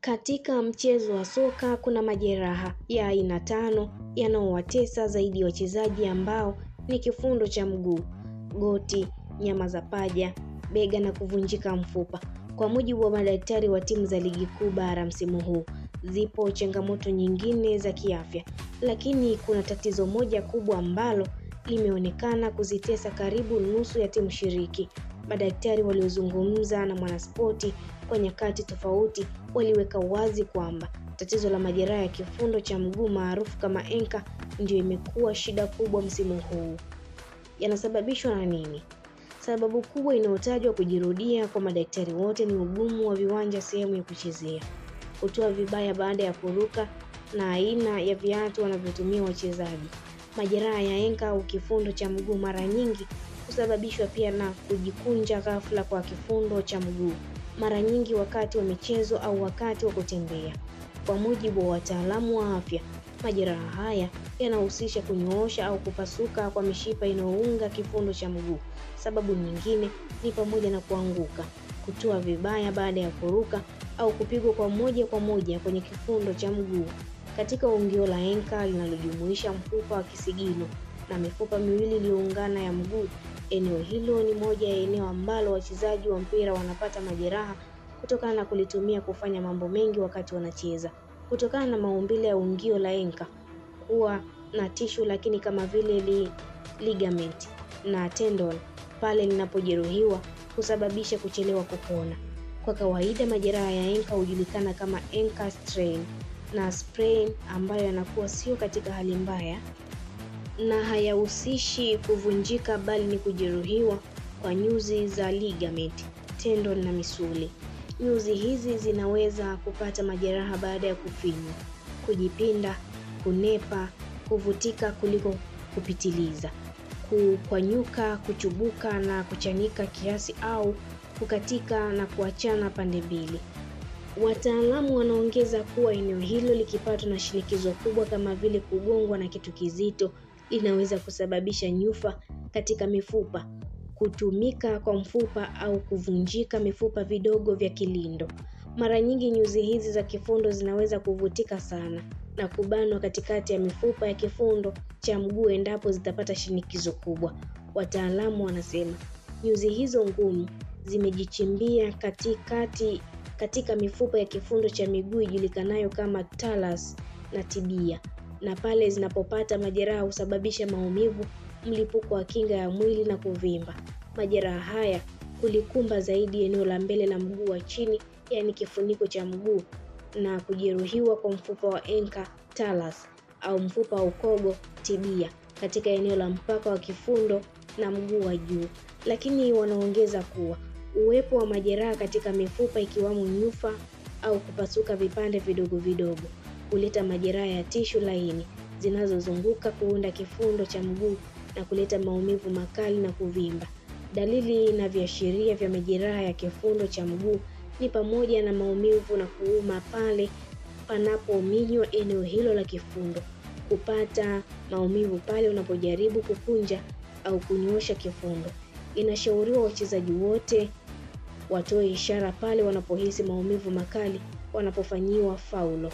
Katika mchezo wa soka kuna majeraha ya aina 5 yanaowatesa zaidi wachezaji ambao ni kifundo cha mguu, goti, nyama za paja, bega na kuvunjika mfupa. Kwa mujibu wa madaktari wa timu za ligi kuu bara msimu huu, zipo changamoto nyingine za kiafya, lakini kuna tatizo moja kubwa ambalo limeonekana kuzitesa karibu nusu ya timu shiriki. Madaktari waliozungumza na Mwanaspoti kwa nyakati tofauti waliweka wazi kwamba tatizo la majeraha ya kifundo cha mguu maarufu kama enka ndio imekuwa shida kubwa msimu huu. Yanasababishwa na nini? Sababu kubwa inayotajwa kujirudia kwa madaktari wote ni ugumu wa viwanja sehemu ya kuchezea, kutoa vibaya baada ya kuruka na aina ya viatu wanavyotumia wachezaji. Majeraha ya enka au kifundo cha mguu mara nyingi husababishwa pia na kujikunja ghafla kwa kifundo cha mguu, mara nyingi wakati wa michezo au wakati wa kutembea. Kwa mujibu wa wataalamu wa afya, majeraha haya yanahusisha kunyoosha au kupasuka kwa mishipa inayounga kifundo cha mguu. Sababu nyingine ni pamoja na kuanguka, kutoa vibaya baada ya kuruka au kupigwa kwa moja kwenye kifundo cha mguu. Katika ungio la enka linalojumuisha mfupa wa kisigino na mifupa miwili iliyoungana ya mguu, eneo hilo ni moja ya eneo ambalo wachezaji wa mpira wanapata majeraha kutokana na kulitumia kufanya mambo mengi wakati wanacheza. Kutokana na maumbile ya ungio la enka kuwa na tishu lakini kama vile ligament na tendon, pale linapojeruhiwa husababisha kuchelewa kupona. Kwa kawaida majeraha ya enka hujulikana kama enka strain na sprain, ambayo yanakuwa sio katika hali mbaya na hayahusishi kuvunjika bali ni kujeruhiwa kwa nyuzi za ligament, tendon na misuli. Nyuzi hizi zinaweza kupata majeraha baada ya kufinywa, kujipinda, kunepa, kuvutika kuliko kupitiliza, kukwanyuka, kuchubuka na kuchanika kiasi au kukatika na kuachana pande mbili. Wataalamu wanaongeza kuwa eneo hilo likipatwa na shinikizo kubwa kama vile kugongwa na kitu kizito, inaweza kusababisha nyufa katika mifupa, kutumika kwa mfupa au kuvunjika mifupa vidogo vya kilindo. Mara nyingi nyuzi hizi za kifundo zinaweza kuvutika sana na kubanwa katikati ya mifupa ya kifundo cha mguu endapo zitapata shinikizo kubwa. Wataalamu wanasema nyuzi hizo ngumu zimejichimbia katika mifupa ya kifundo cha miguu ijulikanayo kama talus na tibia, na pale zinapopata majeraha husababisha maumivu, mlipuko wa kinga ya mwili na kuvimba. Majeraha haya kulikumba zaidi eneo la mbele la mguu wa chini, yani kifuniko cha mguu, na kujeruhiwa kwa mfupa wa enka talus au mfupa wa ukogo tibia katika eneo la mpaka wa kifundo na mguu wa juu. Lakini wanaongeza kuwa uwepo wa majeraha katika mifupa ikiwamo nyufa au kupasuka vipande vidogo vidogo huleta majeraha ya tishu laini zinazozunguka kuunda kifundo cha mguu na kuleta maumivu makali na kuvimba. Dalili na viashiria vya majeraha ya kifundo cha mguu ni pamoja na maumivu na kuuma pale panapominywa eneo hilo la kifundo, kupata maumivu pale unapojaribu kukunja au kunyoosha kifundo. Inashauriwa wachezaji wote watoe ishara pale wanapohisi maumivu makali wanapofanyiwa faulo.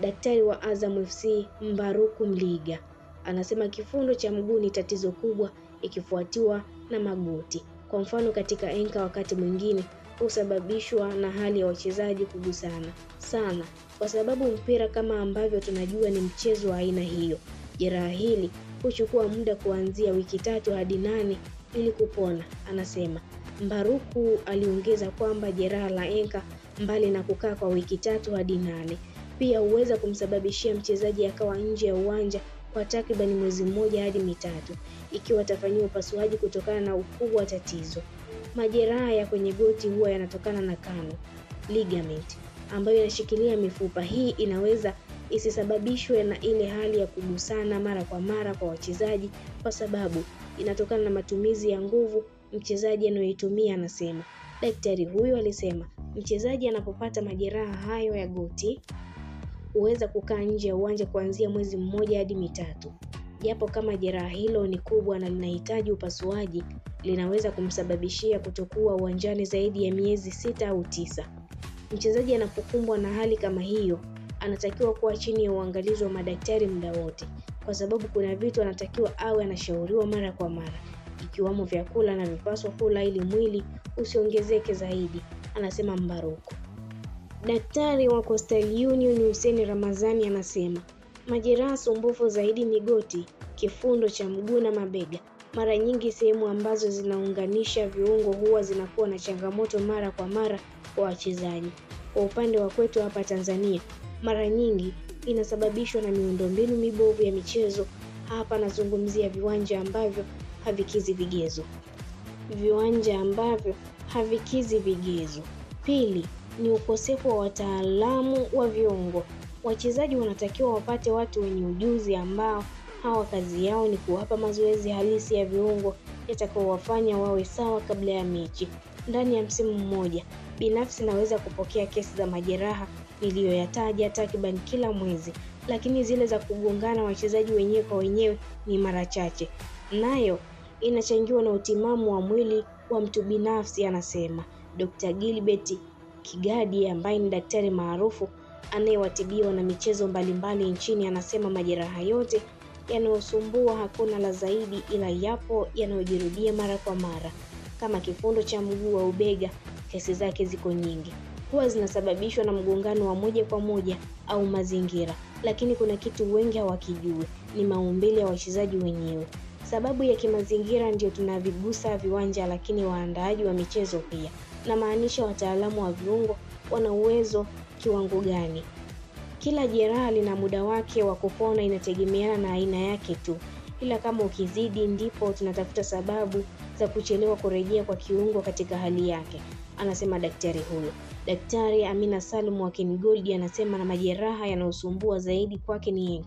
Daktari wa Azam FC Mbaruku Mliga anasema kifundo cha mguu ni tatizo kubwa ikifuatiwa na magoti. Kwa mfano katika enka wakati mwingine husababishwa na hali ya wachezaji kugusana sana, kwa sababu mpira kama ambavyo tunajua ni mchezo wa aina hiyo. Jeraha hili huchukua muda kuanzia wiki 3 hadi 8 ili kupona, anasema. Mbaruku aliongeza kwamba jeraha la enka, mbali na kukaa kwa wiki 3 hadi 8, pia huweza kumsababishia mchezaji akawa nje ya uwanja kwa takriban mwezi 1 hadi 3 ikiwa atafanyiwa upasuaji kutokana na ukubwa wa tatizo. Majeraha ya kwenye goti huwa yanatokana na kano, ligament, ambayo inashikilia mifupa. Hii inaweza isisababishwe na ile hali ya kugusana mara kwa mara kwa wachezaji, kwa sababu inatokana na matumizi ya nguvu mchezaji anayoitumia, anasema. Daktari huyo alisema mchezaji anapopata majeraha hayo ya goti huweza kukaa nje ya uwanja kuanzia mwezi 1 hadi 3. Japo kama jeraha hilo ni kubwa na linahitaji upasuaji, linaweza kumsababishia kutokuwa uwanjani zaidi ya miezi 6 au 9. Mchezaji anapokumbwa na hali kama hiyo, anatakiwa kuwa chini ya uangalizi wa madaktari muda wote, kwa sababu kuna vitu anatakiwa awe anashauriwa mara kwa mara, ikiwamo vyakula na vipaswa kula ili mwili usiongezeke zaidi, anasema Mbaruku. Daktari wa Coastal Union Hussein Ramadhani anasema majeraha sumbufu zaidi ni goti, kifundo cha mguu na mabega. Mara nyingi sehemu ambazo zinaunganisha viungo huwa zinakuwa na changamoto mara kwa mara kwa wachezaji. Kwa upande wa kwetu hapa Tanzania, mara nyingi inasababishwa na miundombinu mibovu ya michezo. Hapa nazungumzia viwanja ambavyo havikizi vigezo. Pili, ni ukosefu wa wataalamu wa viungo. Wachezaji wanatakiwa wapate watu wenye ujuzi ambao hawa kazi yao ni kuwapa mazoezi halisi ya viungo yatakayowafanya wawe sawa kabla ya mechi. Ndani ya msimu mmoja, binafsi naweza kupokea kesi za majeraha niliyoyataja takriban kila mwezi, lakini zile za kugongana wachezaji wenyewe kwa wenyewe ni mara chache. Nayo inachangiwa na utimamu wa mwili wa mtu binafsi, anasema Dr. Gilbert Kigadi ambaye ni daktari maarufu anayewatibia wana michezo mbalimbali nchini. Anasema majeraha yote yanayosumbua hakuna la zaidi, ila yapo yanayojirudia mara kwa mara. Kama kifundo cha mguu au bega, kesi zake ziko nyingi, huwa zinasababishwa na mgongano wa moja kwa moja au mazingira, lakini kuna kitu wengi hawakijui, ni maumbile ya wachezaji wenyewe. Sababu ya kimazingira ndio tunavigusa viwanja, lakini waandaaji wa michezo pia, na maanisha wataalamu wa viungo wana uwezo kiwango gani. Kila jeraha lina muda wake wa kupona, inategemeana na aina yake tu, ila kama ukizidi ndipo tunatafuta sababu za kuchelewa kurejea kwa kiungo katika hali yake, anasema daktari huyo. Daktari Amina Salum wa Ken Gold anasema na majeraha yanayosumbua zaidi kwake ni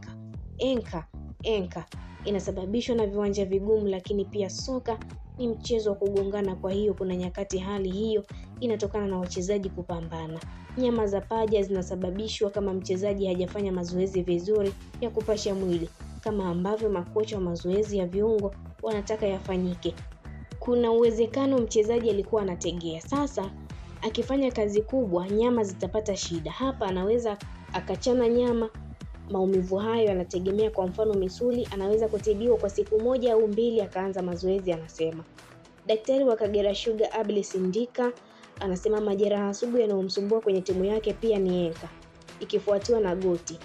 enka inasababishwa na viwanja vigumu, lakini pia soka ni mchezo wa kugongana, kwa hiyo kuna nyakati hali hiyo inatokana na wachezaji kupambana. Nyama za paja zinasababishwa kama mchezaji hajafanya mazoezi vizuri ya kupasha mwili, kama ambavyo makocha wa mazoezi ya viungo wanataka yafanyike. Kuna uwezekano mchezaji alikuwa anategea, sasa akifanya kazi kubwa nyama zitapata shida. Hapa anaweza akachana nyama. Maumivu hayo yanategemea, kwa mfano misuli anaweza kutibiwa kwa siku 1 au 2 akaanza mazoezi, anasema. Daktari wa Kagera Sugar Abel Sindika anasema majeraha sugu yanayomsumbua kwenye timu yake pia ni enka, ikifuatiwa na goti.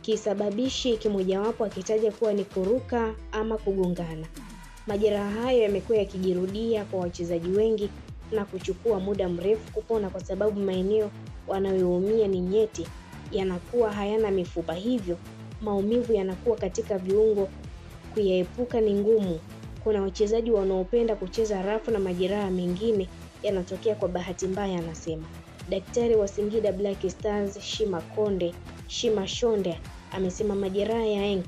Kisababishi kimojawapo akitaja kuwa ni kuruka ama kugongana. Majeraha hayo yamekuwa yakijirudia kwa wachezaji wengi na kuchukua muda mrefu kupona, kwa sababu maeneo wanayoumia ni nyeti, yanakuwa hayana mifupa, hivyo maumivu yanakuwa katika viungo. Kuyaepuka ni ngumu. Kuna wachezaji wanaopenda kucheza rafu na majeraha mengine yanatokea kwa bahati mbaya, anasema. Daktari wa Singida Black Stars Shima Shonde amesema majeraha ya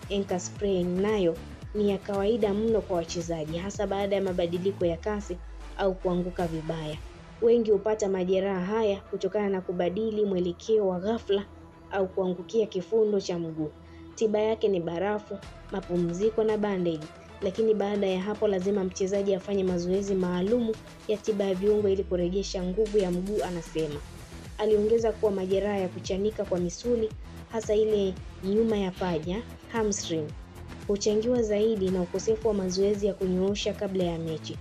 enka sprain nayo ni ya kawaida mno kwa wachezaji, hasa baada ya mabadiliko ya kasi au kuanguka vibaya. Wengi hupata majeraha haya kutokana na kubadili mwelekeo wa ghafla au kuangukia kifundo cha mguu. Tiba yake ni barafu, mapumziko na bandage, lakini baada ya hapo lazima mchezaji afanye mazoezi maalumu ya tiba ya viungo ili kurejesha nguvu ya mguu, anasema. Aliongeza kuwa majeraha ya kuchanika kwa misuli, hasa ile nyuma ya paja, hamstring, huchangiwa zaidi na ukosefu wa mazoezi ya kunyoosha kabla ya mechi.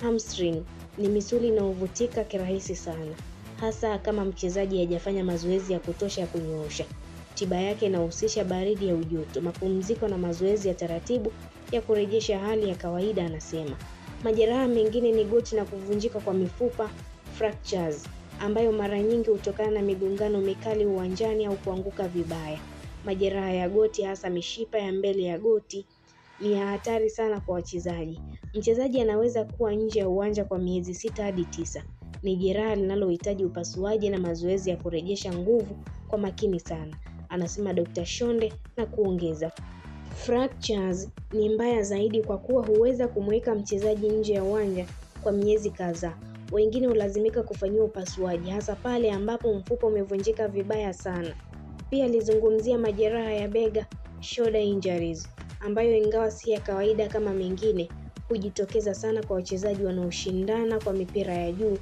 Hamstring ni misuli inayovutika kirahisi sana, hasa kama mchezaji hajafanya mazoezi ya kutosha ya kunyoosha. Tiba yake inahusisha baridi ya ujoto, mapumziko na mazoezi ya taratibu ya kurejesha hali ya kawaida, anasema. Majeraha mengine ni goti na kuvunjika kwa mifupa, fractures, ambayo mara nyingi hutokana na migongano mikali uwanjani au kuanguka vibaya. Majeraha ya goti, hasa mishipa ya mbele ya goti, ni ya hatari sana kwa wachezaji. Mchezaji anaweza kuwa nje ya uwanja kwa miezi 6 hadi 9. Ni jeraha linalohitaji upasuaji na mazoezi ya kurejesha nguvu kwa makini sana, anasema Dr. Shonde, na kuongeza, fractures ni mbaya zaidi kwa kuwa huweza kumweka mchezaji nje ya uwanja kwa miezi kadhaa. Wengine hulazimika kufanyiwa upasuaji, hasa pale ambapo mfupa umevunjika vibaya sana. Pia alizungumzia majeraha ya bega, shoulder injuries, ambayo ingawa si ya kawaida kama mengine, hujitokeza sana kwa wachezaji wanaoshindana kwa mipira ya juu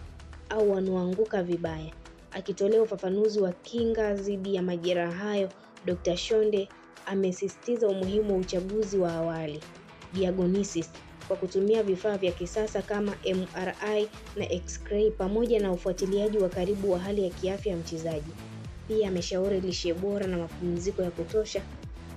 au wanaoanguka vibaya. Akitolea ufafanuzi wa kinga dhidi ya majeraha hayo, Dr. Shonde amesisitiza umuhimu wa uchaguzi wa awali diagnosis kwa kutumia vifaa vya kisasa kama MRI na X-ray pamoja na ufuatiliaji wa karibu wa hali ya kiafya ya mchezaji. Pia ameshauri lishe bora na mapumziko ya kutosha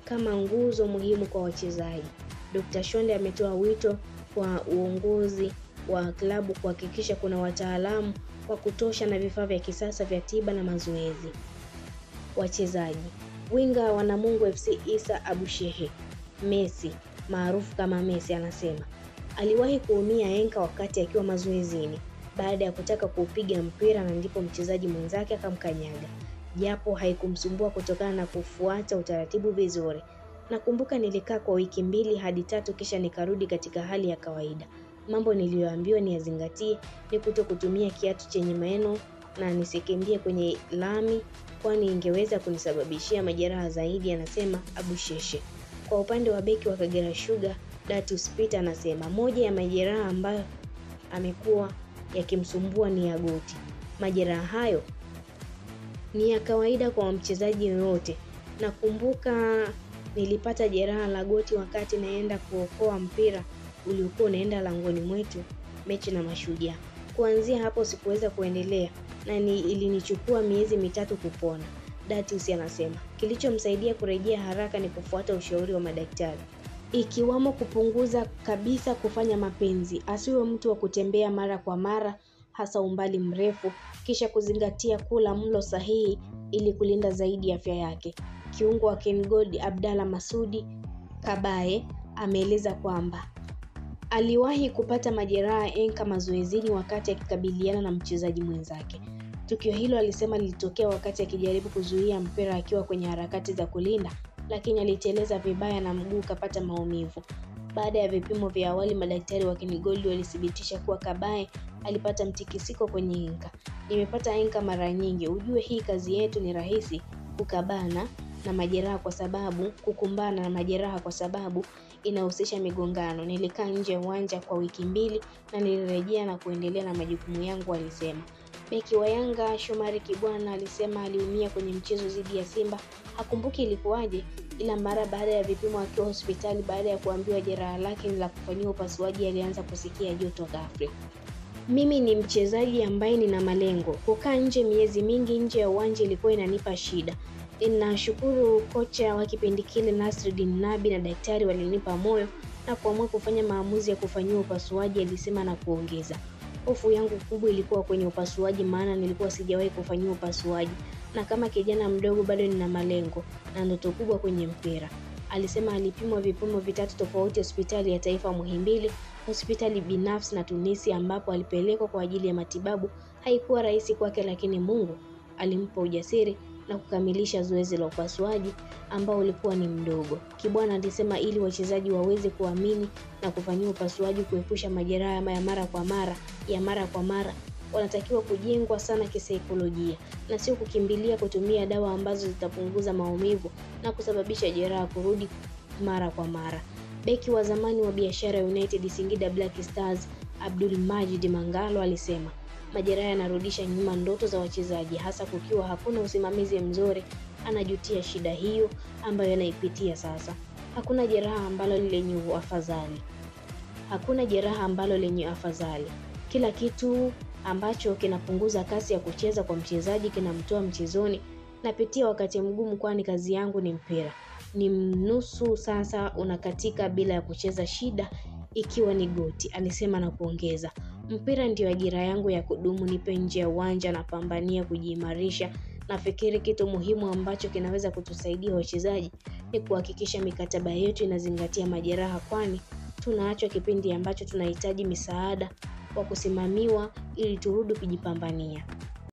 kama nguzo muhimu kwa wachezaji. Dr. Shonde ametoa wito kwa uongozi wa klabu kuhakikisha kuna wataalamu wa kutosha na vifaa vya kisasa vya tiba na mazoezi. Wachezaji. Winga wa Namungo FC Issa Abushehe Messi maarufu kama Messi anasema aliwahi kuumia enka wakati akiwa mazoezini baada ya kutaka kuupiga mpira, na ndipo mchezaji mwenzake akamkanyaga, japo haikumsumbua kutokana na kufuata utaratibu vizuri. Nakumbuka nilikaa kwa wiki 2 hadi 3 kisha nikarudi katika hali ya kawaida. Mambo niliyoambiwa niyazingatie ni kutokutumia kiatu chenye meno na nisikimbie kwenye lami kwani ingeweza kunisababishia majeraha zaidi, anasema Abusheshe. Kwa upande wa beki wa Kagera Sugar, Datus Peter anasema moja ya majeraha ambayo amekuwa yakimsumbua ni ya goti. Majeraha hayo ni ya kawaida kwa mchezaji yoyote. Nakumbuka nilipata jeraha la goti wakati naenda kuokoa mpira uliokuwa unaenda langoni mwetu mechi na Mashujaa. Kuanzia hapo sikuweza kuendelea na ilinichukua miezi 3 kupona. Datus anasema kilichomsaidia kurejea haraka ni kufuata ushauri wa madaktari, ikiwamo kupunguza kabisa kufanya mapenzi, asiwe mtu wa kutembea mara kwa mara hasa umbali mrefu, kisha kuzingatia kula mlo sahihi ili kulinda zaidi afya yake. Kiungo wa Ken Gold Abdalla Masudi Kabaye ameeleza kwamba aliwahi kupata majeraha enka mazoezini wakati akikabiliana na mchezaji mwenzake. Tukio hilo alisema lilitokea wakati akijaribu kuzuia mpira akiwa kwenye harakati za kulinda, lakini aliteleza vibaya na mguu ukapata maumivu. Baada ya vipimo vya awali, madaktari wa Ken Gold walithibitisha kuwa Kabaye alipata mtikisiko kwenye enka. Nimepata enka mara nyingi, ujue hii kazi yetu ni rahisi kukumbana na majeraha kwa sababu inahusisha migongano. Nilikaa nje ya uwanja kwa wiki 2 na nilirejea na kuendelea na majukumu yangu, alisema. Beki wa Yanga Shomari Kibwana alisema aliumia kwenye mchezo dhidi ya Simba. Hakumbuki ilikuwaje, ila mara baada ya vipimo akiwa hospitali baada ya kuambiwa jeraha lake ni la kufanyiwa upasuaji alianza kusikia joto ghafla. Mimi ni mchezaji ambaye nina malengo. Kukaa nje miezi mingi nje ya uwanja ilikuwa inanipa shida. Ninashukuru kocha wa kipindi kile Nasreddine Nabi na daktari walinipa moyo na kuamua kufanya maamuzi ya kufanyiwa upasuaji, alisema na kuongeza. Hofu yangu kubwa ilikuwa kwenye upasuaji, maana nilikuwa sijawahi kufanyiwa upasuaji na kama kijana mdogo bado nina malengo na ndoto kubwa kwenye mpira, alisema. Alipimwa vipimo 3 tofauti, hospitali ya taifa Muhimbili, hospitali binafsi na Tunisia, ambapo alipelekwa kwa ajili ya matibabu. Haikuwa rahisi kwake, lakini Mungu alimpa ujasiri na kukamilisha zoezi la upasuaji ambao ulikuwa ni mdogo. Kibwana alisema ili wachezaji waweze kuamini na kufanyia upasuaji kuepusha majeraha ya mara kwa mara, wanatakiwa kujengwa sana kisaikolojia na sio kukimbilia kutumia dawa ambazo zitapunguza maumivu na kusababisha jeraha kurudi mara kwa mara. Beki wa zamani wa Biashara United Singida Black Stars Abdul Majid Mangalo alisema majeraha yanarudisha nyuma ndoto za wachezaji, hasa kukiwa hakuna usimamizi mzuri. Anajutia shida hiyo ambayo anaipitia sasa. Hakuna jeraha ambalo lenye afadhali. Kila kitu ambacho kinapunguza kasi ya kucheza kwa mchezaji kinamtoa mchezoni. Napitia wakati mgumu kwani kazi yangu ni mpira. Ni nusu sasa unakatika bila ya kucheza, shida ikiwa ni goti, alisema na kuongeza. Mpira ndio ajira yangu ya kudumu, nipe nje ya uwanja na pambania kujiimarisha. Nafikiri kitu muhimu ambacho kinaweza kutusaidia wachezaji ni kuhakikisha mikataba yetu inazingatia majeraha, kwani tunaachwa kipindi ambacho tunahitaji misaada wa kusimamiwa ili turudi kujipambania.